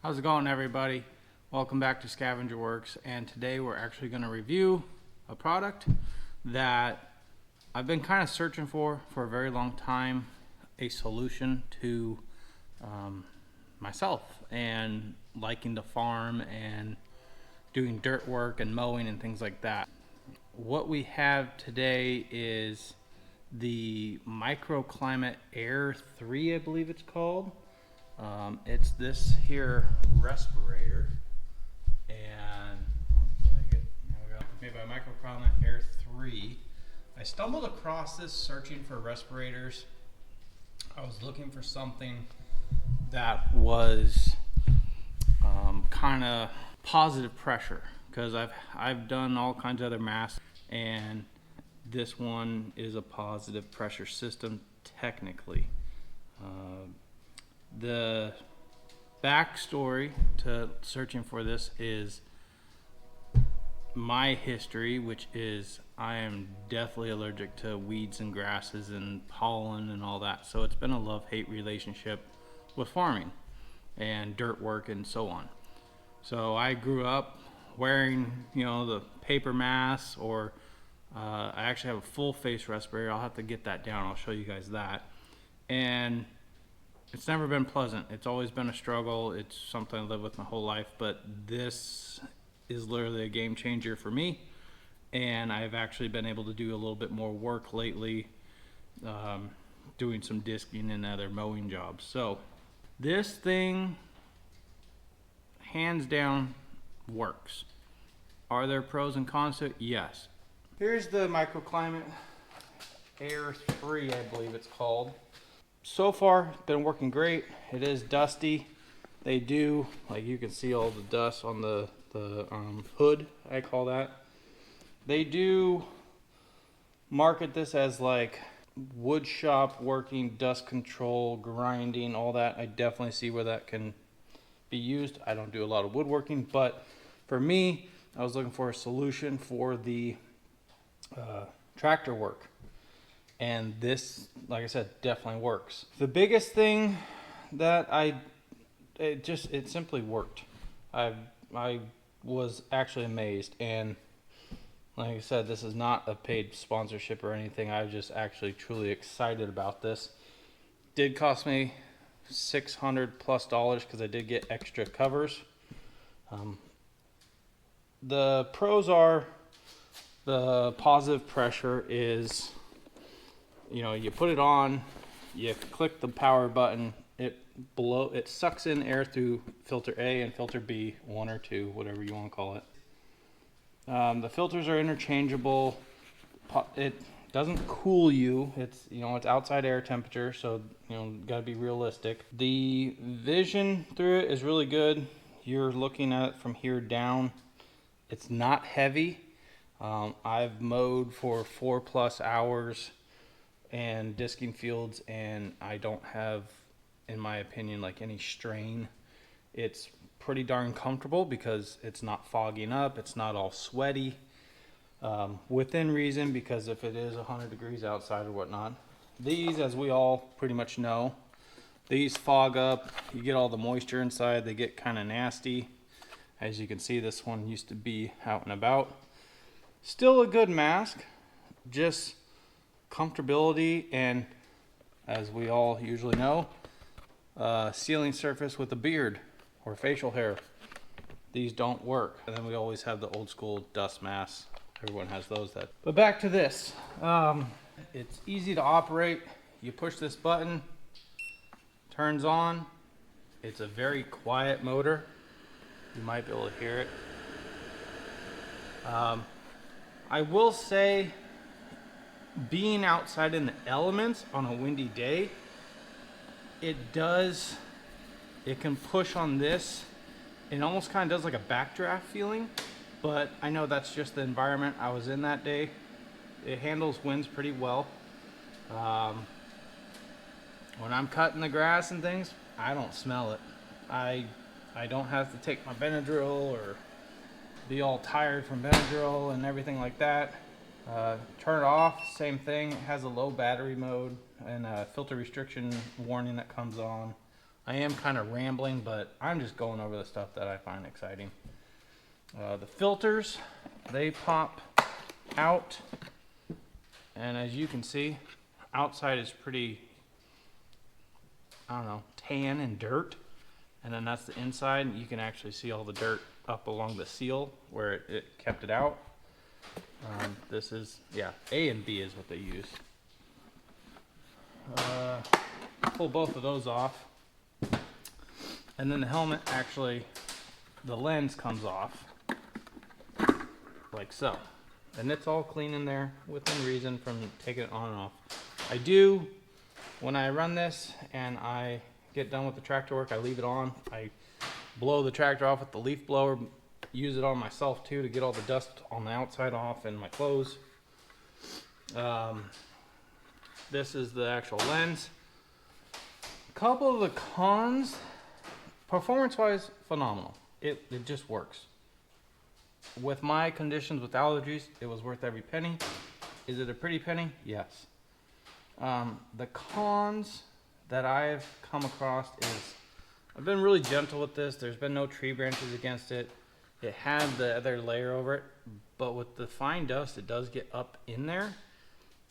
How's it going, everybody? Welcome back to Scavenger Works, and today we're actually going to review a product that I've been kind of searching for a very long time, a solution to myself and liking to farm and doing dirt work and mowing and things like that. What we have today is the Microclimate Air 3, I believe it's called. It's this here respirator, and made by Microclimate Air 3. I stumbled across this searching for respirators. I was looking for something that was kind of positive pressure, because I've done all kinds of other masks, and this one is a positive pressure system technically. The backstory to searching for this is my history, which is I am deathly allergic to weeds and grasses and pollen and all that. So it's been a love-hate relationship with farming and dirt work and so on. So I grew up wearing, the paper masks, or I actually have a full face respirator. I'll have to get that down. I'll show you guys that. And it's never been pleasant. It's always been a struggle. It's something I live with my whole life, but this is literally a game changer for me. And I've actually been able to do a little bit more work lately, doing some disking and other mowing jobs. So this thing, hands down, works. Are there pros and cons to it? Yes. Here's the Microclimate Air 3, I believe it's called. So far, it's been working great. It is dusty. They do, like you can see all the dust on the hood, I call that. They do market this as like wood shop working, dust control, grinding, all that. I definitely see where that can be used. I don't do a lot of woodworking, but for me, I was looking for a solution for the tractor work. And this, like I said, definitely works. The biggest thing that it simply worked. I was actually amazed. And like I said, this is not a paid sponsorship or anything. I was just actually truly excited about this. Did cost me $600+ because I did get extra covers. The pros are the positive pressure is, you put it on, you click the power button, it sucks in air through filter A and filter B, 1 or 2, whatever you want to call it. The filters are interchangeable. It doesn't cool you. It's it's outside air temperature, so got to be realistic. The vision through it is really good. You're looking at it from here down. It's not heavy. I've mowed for 4+ hours and disking fields, and I don't have, in my opinion, like any strain. It's pretty darn comfortable because it's not fogging up, it's not all sweaty, within reason, because if it is 100 degrees outside or whatnot, these, as we all pretty much know, these fog up. You get all the moisture inside, they get kind of nasty. As you can see, this one used to be out and about. Still a good mask, just comfortability, and as we all usually know, sealing surface with a beard or facial hair, these don't work. And then we always have the old school dust masks. Everyone has those. But back to this, it's easy to operate. You push this button, turns on. It's a very quiet motor. You might be able to hear it. I will say, being outside in the elements on a windy day, it can push on this. It almost kind of does like a backdraft feeling, but I know that's just the environment I was in that day. It handles winds pretty well. When I'm cutting the grass and things, I don't smell it. I don't have to take my Benadryl or be all tired from Benadryl and everything like that. Turn it off, same thing. It has a low battery mode and a filter restriction warning that comes on. I am kind of rambling, but I'm just going over the stuff that I find exciting. The filters, they pop out, and as you can see, outside is pretty, I don't know, tan and dirt, and then that's the inside, and you can actually see all the dirt up along the seal where it kept it out. This is, yeah, A and B is what they use. Pull both of those off, and then the helmet, actually, the lens comes off like so, and it's all clean in there within reason from taking it on and off. I do, when I run this and I get done with the tractor work, I leave it on. I blow the tractor off with the leaf blower, use it on myself too to get all the dust on the outside off and my clothes. This is the actual lens. A couple of the cons, performance wise, phenomenal. It just works. With my conditions with allergies, it was worth every penny. Is it a pretty penny? Yes. The cons that I've come across is I've been really gentle with this. There's been no tree branches against it. It had the other layer over it, but with the fine dust, it does get up in there.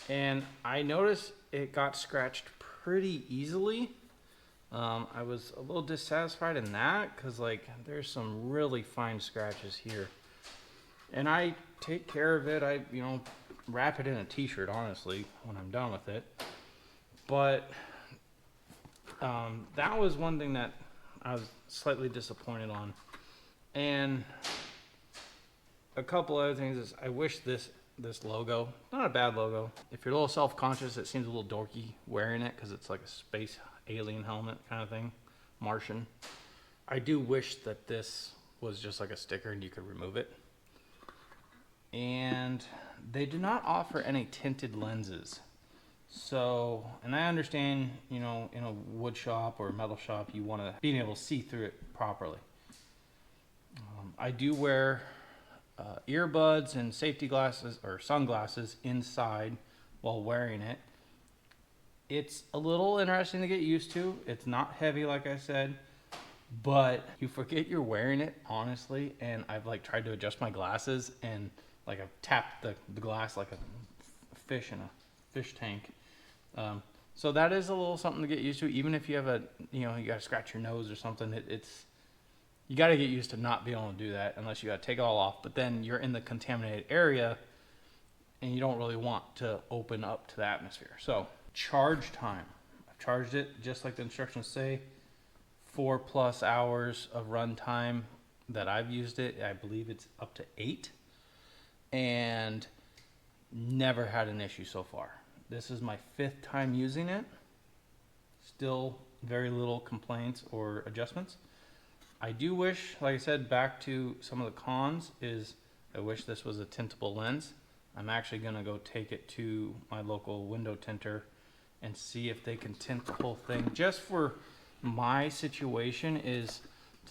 And I noticed it got scratched pretty easily. I was a little dissatisfied in that because like there's some really fine scratches here. And I take care of it. I, wrap it in a t-shirt, honestly, when I'm done with it. But that was one thing that I was slightly disappointed on. And a couple other things is I wish this logo, not a bad logo. If you're a little self-conscious, it seems a little dorky wearing it because it's like a space alien helmet kind of thing, Martian. I do wish that this was just like a sticker and you could remove it. And they do not offer any tinted lenses. So, and I understand, in a wood shop or a metal shop, you want to be able to see through it properly. I do wear earbuds and safety glasses or sunglasses inside while wearing it. It's a little interesting to get used to. It's not heavy, like I said, but you forget you're wearing it, honestly. And I've like tried to adjust my glasses and like I've tapped the glass like a fish in a fish tank. So that is a little something to get used to. Even if you have you got to scratch your nose or something, you got to get used to not being able to do that unless you got to take it all off. But then you're in the contaminated area and you don't really want to open up to the atmosphere. So charge time. I've charged it just like the instructions say, 4+ hours of run time that I've used it. I believe it's up to 8 and never had an issue so far. This is my 5th time using it. Still very little complaints or adjustments. I do wish, like I said, back to some of the cons is I wish this was a tintable lens. I'm actually going to go take it to my local window tinter and see if they can tint the whole thing. Just for my situation is,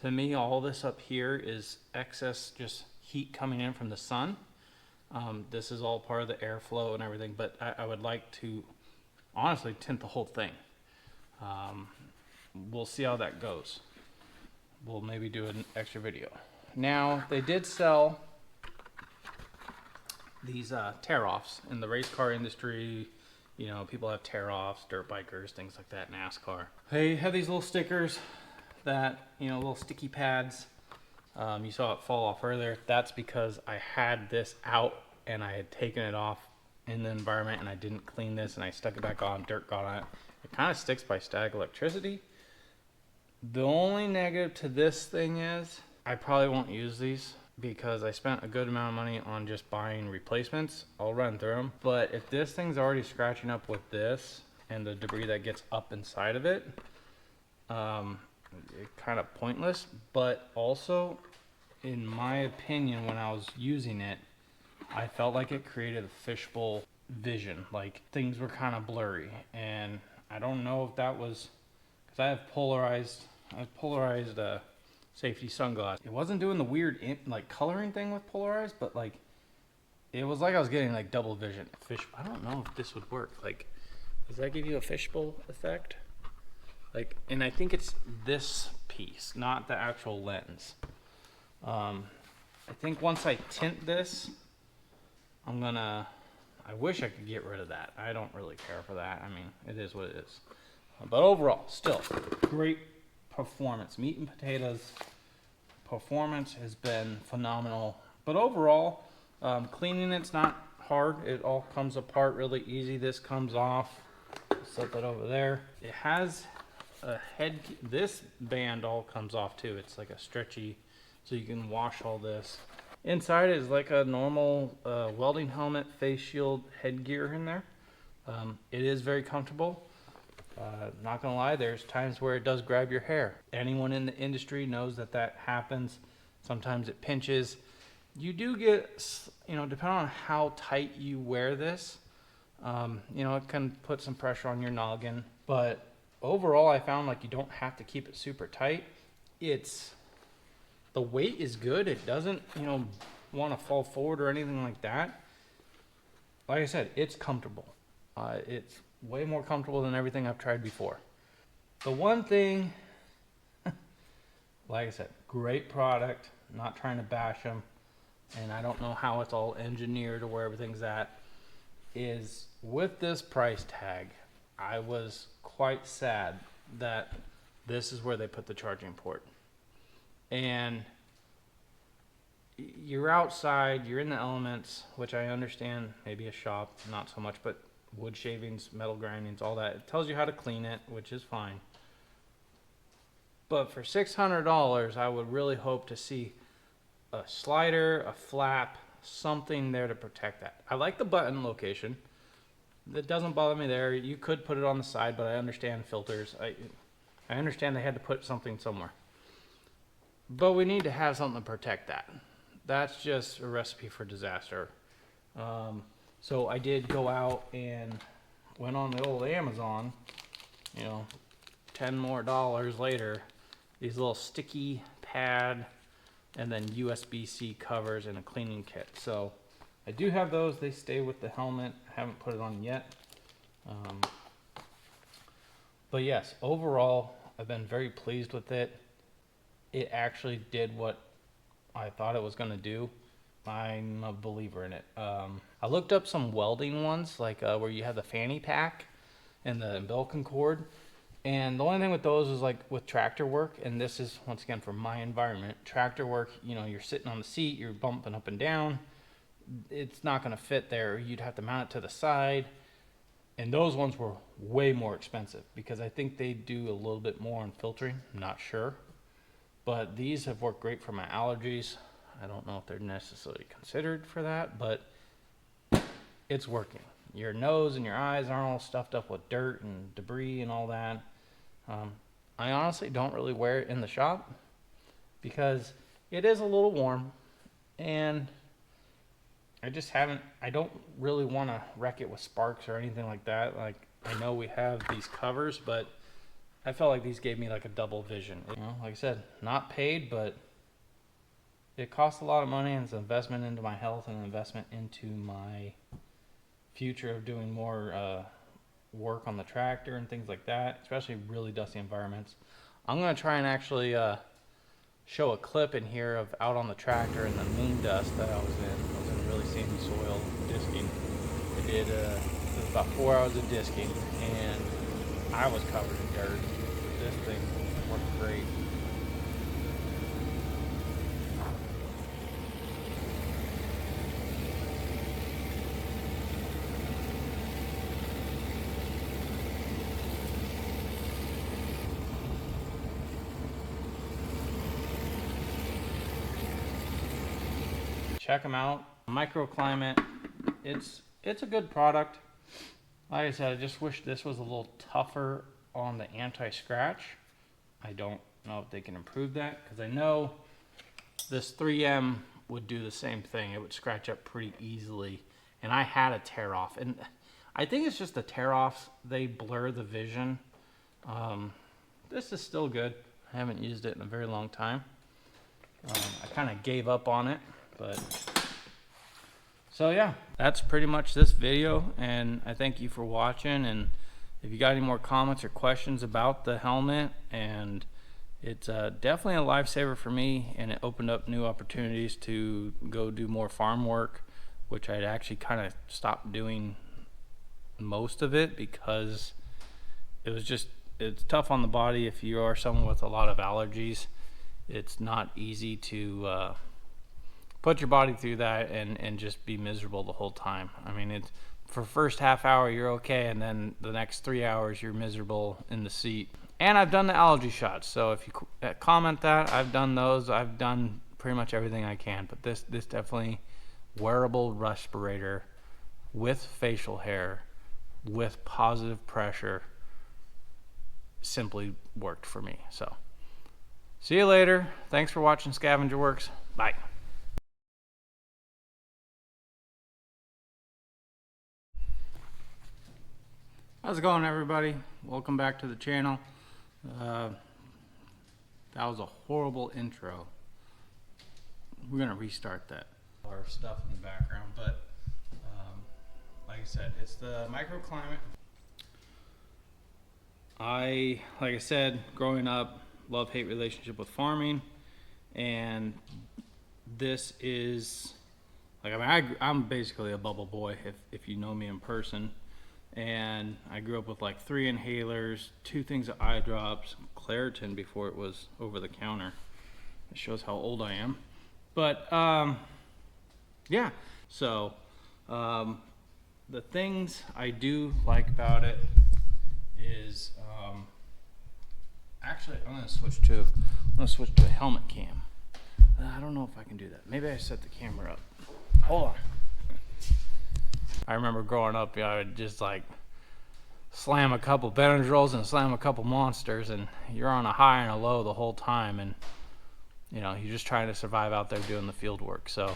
to me, all this up here is excess just heat coming in from the sun. This is all part of the airflow and everything, but I would like to honestly tint the whole thing. We'll see how that goes. We'll maybe do an extra video. Now, they did sell these tear-offs in the race car industry. People have tear-offs, dirt bikers, things like that, NASCAR. They have these little stickers that, little sticky pads. You saw it fall off earlier. That's because I had this out and I had taken it off in the environment and I didn't clean this and I stuck it back on, dirt got on it. It kind of sticks by static electricity. The only negative to this thing is I probably won't use these because I spent a good amount of money on just buying replacements. I'll run through them. But if this thing's already scratching up with this and the debris that gets up inside of it, it's kind of pointless. But also, in my opinion, when I was using it, I felt like it created a fishbowl vision. Like things were kind of blurry. And I don't know if that was because I have polarized safety sunglasses. It wasn't doing the weird coloring thing with polarized, but like it was like I was getting like double vision. I don't know if this would work. Like, does that give you a fishbowl effect? Like, and I think it's this piece, not the actual lens. I think once I tint this, I wish I could get rid of that. I don't really care for that. I mean, it is what it is. But overall, still, great performance. Meat and potatoes performance has been phenomenal. But overall, cleaning it's not hard. It all comes apart really easy. This comes off. Set that over there. It has a head. This band all comes off too. It's like a stretchy, so you can wash all this. Inside is like a normal welding helmet, face shield, headgear in there. It is very comfortable. Not gonna lie, there's times where it does grab your hair. Anyone in the industry knows that that happens. Sometimes it pinches. You do get, you know, depending on how tight you wear this, you know, it can put some pressure on your noggin. But overall, I found like you don't have to keep it super tight. The weight is good. It doesn't, you know, want to fall forward or anything like that. Like I said, it's comfortable. It's way more comfortable than everything I've tried before. The one thing, like I said, great product. Not trying to bash them, and I don't know how it's all engineered or where everything's at. Is with this price tag, I was quite sad that this is where they put the charging port. And you're outside, you're in the elements, which I understand, maybe a shop, not so much, but wood shavings, metal grindings, all that. It tells you how to clean it, which is fine. But for $600, I would really hope to see a slider, a flap, something there to protect that. I like the button location. That doesn't bother me there. You could put it on the side, but I understand filters. I understand they had to put something somewhere. But we need to have something to protect that. That's just a recipe for disaster. So I did go out and went on the old Amazon, you know, $10 more later, these little sticky pad and then USB-C covers and a cleaning kit. So I do have those. They stay with the helmet. I haven't put it on yet. But yes, overall, I've been very pleased with it. It actually did what I thought it was going to do. I'm a believer in it. I looked up some welding ones, like where you have the fanny pack and the umbilical cord. And the only thing with those is like with tractor work, and this is once again for my environment, tractor work, you know, you're sitting on the seat, you're bumping up and down. It's not going to fit there. You'd have to mount it to the side. And those ones were way more expensive because I think they do a little bit more on filtering. I'm not sure. But these have worked great for my allergies. I don't know if they're necessarily considered for that, but it's working. Your nose and your eyes aren't all stuffed up with dirt and debris and all that. I honestly don't really wear it in the shop because it is a little warm, and I don't really want to wreck it with sparks or anything like that. Like, I know we have these covers, but I felt like these gave me like a double vision. You know, like I said, not paid, but it costs a lot of money, and it's an investment into my health and an investment into my future of doing more work on the tractor and things like that, especially really dusty environments. I'm going to try and actually show a clip in here of out on the tractor in the main dust that I was in. I was in really sandy soil disking. It was about 4 hours of disking, and I was covered in dirt. This thing worked great. Check them out. Microclimate. It's a good product. Like I said, I just wish this was a little tougher on the anti-scratch. I don't know if they can improve that, because I know this 3M would do the same thing. It would scratch up pretty easily, and I had a tear off, and I think it's just the tear offs, they blur the vision. This is still good. I haven't used it in a very long time. I kind of gave up on it, but so yeah, that's pretty much this video, and I thank you for watching. And if you got any more comments or questions about the helmet, and it's definitely a lifesaver for me, and it opened up new opportunities to go do more farm work, which I'd actually kind of stopped doing most of it because it's tough on the body. If you are someone with a lot of allergies, it's not easy to put your body through that and just be miserable the whole time. I mean, it's for first half hour you're okay, and then the next 3 hours you're miserable in the seat. And I've done the allergy shots, so if you comment that, I've done those. I've done pretty much everything I can, but this definitely wearable respirator with facial hair with positive pressure simply worked for me. So see you later. Thanks for watching Scavenger Works. Bye. How's it going, everybody? Welcome back to the channel. That was a horrible intro. We're gonna restart that. Our stuff in the background, but like I said, it's the Microclimate. Like I said, growing up, love-hate relationship with farming, and this is like, I mean, I'm basically a bubble boy if you know me in person. And I grew up with like 3 inhalers, 2 things of eye drops, Claritin before it was over the counter. It shows how old I am. But yeah, so the things I do like about it is actually I'm gonna switch to a helmet cam. I don't know if I can do that. Maybe I set the camera up. Hold on. I remember growing up, I would just like slam a couple Benadryls and slam a couple Monsters, and you're on a high and a low the whole time, and you know, you're just trying to survive out there doing the field work. So